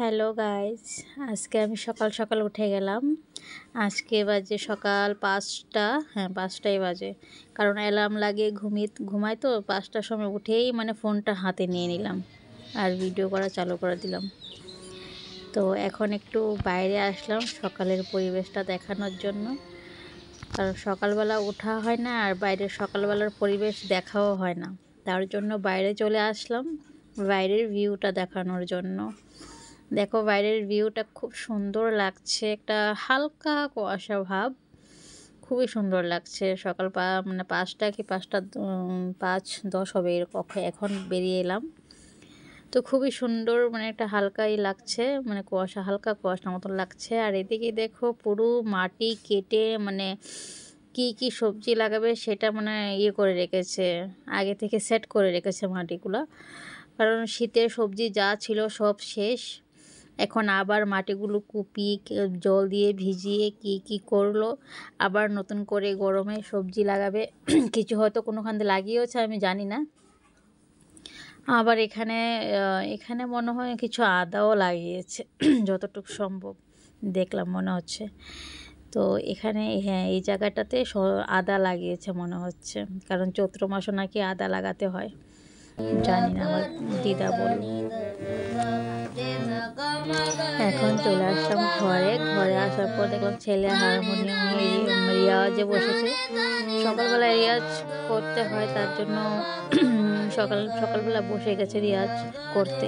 Hello guys, আজকে আমি সকাল সকাল উঠে গেলাম। আজকে বাজে সকাল 5টা, হ্যাঁ 5টাই বাজে। কারণ অ্যালার্ম লাগিয়ে ঘুমাই তো 5টার সময় উঠেই ফোনটা হাতে নিয়ে নিলাম আর ভিডিও করা চালু করে দিলাম। তো এখন একটু বাইরে আসলাম সকালের পরিবেশটা দেখানোর জন্য, কারণ সকালবেলা ওঠা হয় না আর বাইরের সকালবেলার পরিবেশ দেখাও হয় না। তার জন্য বাইরে চলে আসলাম বাইরের ভিউটা দেখানোর জন্য। দেখো বাইরের ভিউটা খুব সুন্দর লাগছে, একটা হালকা কুয়াশা ভাব, খুবই সুন্দর লাগছে। সকাল 5টা কি 5:10 হবে এরকম এখন বেরিয়ে এলাম। তো খুবই সুন্দর, একটা হালকাই লাগছে, কুয়াশা, হালকা কুয়াশার মতন লাগছে। আর এদিকে দেখো পুরো মাটি কেটে কি কি সবজি লাগাবে সেটা ইয়ে করে রেখেছে, আগে থেকে সেট করে রেখেছে মাটিগুলো। কারণ শীতের সবজি যা ছিল সব শেষ, এখন আবার মাটিগুলো কুপিয়ে জল দিয়ে ভিজিয়ে কি করলো, আবার নতুন করে গরমে সবজি লাগাবে। কিছু হয়তো কোনোখান দিয়ে লাগিয়েছে, আমি জানি না। আবার এখানে মনে হয় কিছু আদাও লাগিয়েছে যতটুকু সম্ভব দেখলাম মনে হচ্ছে। তো এখানে, হ্যাঁ, এই জায়গাটাতে আদা লাগিয়েছে মনে হচ্ছে, কারণ চৈত্র মাসে নাকি আদা লাগাতে হয়, জানি না, আমার দিদা বলল। এখন চলে আসলাম ঘরে আসার পর দেখলাম ছেলে হারমোনিয়াম নিয়ে রিয়াজে বসেছে। সকালবেলা রিয়াজ করতে হয়, তার জন্য সকালবেলা বসে গেছে রিয়াজ করতে।